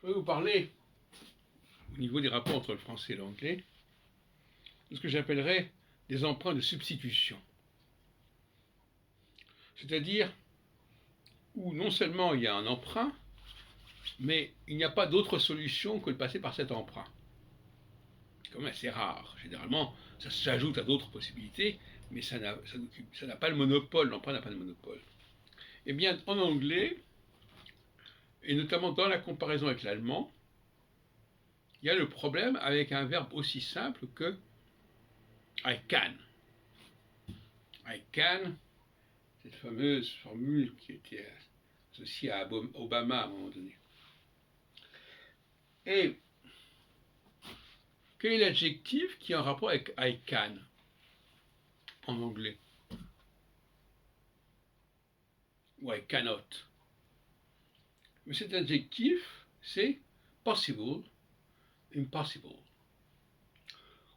Je vais vous parler, au niveau des rapports entre le français et l'anglais, de ce que j'appellerais des emprunts de substitution. C'est-à-dire où non seulement il y a un emprunt, mais il n'y a pas d'autre solution que de passer par cet emprunt. C'est quand même assez rare. Généralement, ça s'ajoute à d'autres possibilités, mais ça n'a pas le monopole, l'emprunt n'a pas de monopole. Eh bien, en anglais, et notamment dans la comparaison avec l'allemand, il y a le problème avec un verbe aussi simple que I can. I can, cette fameuse formule qui était associée à Obama à un moment donné. Et quel est l'adjectif qui est en rapport avec I can en anglais? Ou I cannot. Mais cet adjectif, c'est possible, impossible.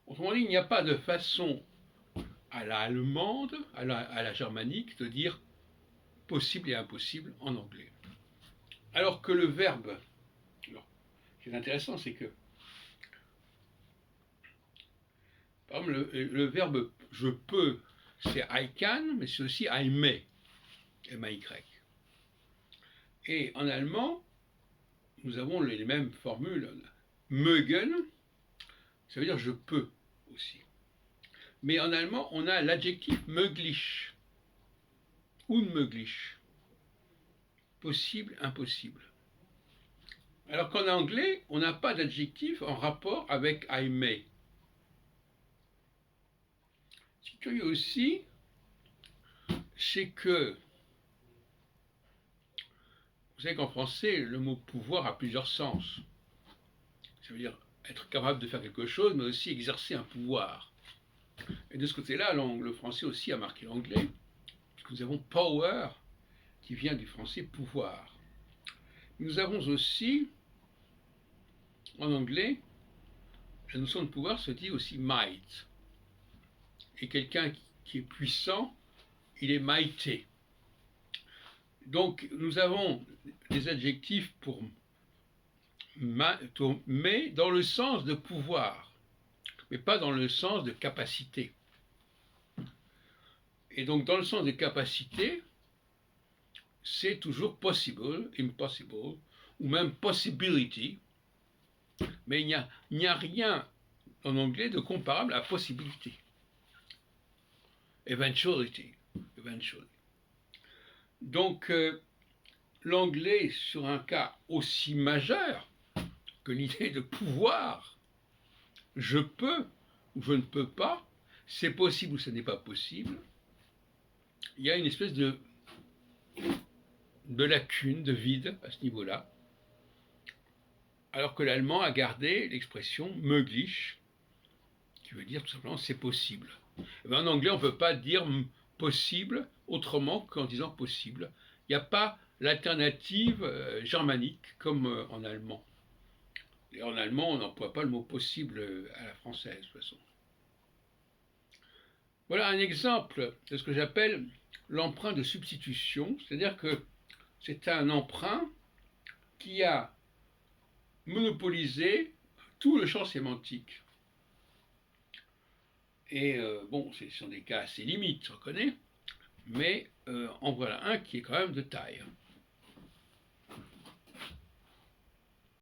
Autrement dit, il n'y a pas de façon à la allemande, à la germanique, de dire possible et impossible en anglais. Alors que le verbe, alors, ce qui est intéressant, c'est que, par exemple, le verbe je peux, c'est I can, mais c'est aussi I may, M-A-Y. Et en allemand, nous avons les mêmes formules. Mögen, ça veut dire je peux aussi. Mais en allemand, on a l'adjectif möglich, unmöglich, possible, impossible. Alors qu'en anglais, on n'a pas d'adjectif en rapport avec I may. Ce qui est curieux aussi, c'est que, vous savez qu'en français, le mot pouvoir a plusieurs sens. Ça veut dire être capable de faire quelque chose, mais aussi exercer un pouvoir. Et de ce côté-là, le français aussi a marqué l'anglais, puisque nous avons power, qui vient du français pouvoir. Nous avons aussi, en anglais, la notion de pouvoir se dit aussi might. Et quelqu'un qui est puissant, il est mighty. Donc nous avons des adjectifs pour mais dans le sens de pouvoir, mais pas dans le sens de capacité. Et donc dans le sens de capacité, c'est toujours possible, impossible, ou même possibility, mais il n'y a rien en anglais de comparable à possibilité. Eventuality. Donc l'anglais, sur un cas aussi majeur que l'idée de pouvoir, je peux ou je ne peux pas, c'est possible ou ce n'est pas possible, il y a une espèce de lacune, de vide à ce niveau-là, alors que l'allemand a gardé l'expression möglich, qui veut dire tout simplement c'est possible. Et bien, en anglais, on ne peut pas dire possible autrement qu'en disant possible. Il n'y a pas l'alternative germanique comme en allemand. Et en allemand, on n'emploie pas le mot possible à la française, de toute façon. Voilà un exemple de ce que j'appelle l'emprunt de substitution, c'est-à-dire que c'est un emprunt qui a monopolisé tout le champ sémantique. Et bon, ce sont des cas assez limites, je reconnais, mais en voilà un qui est quand même de taille.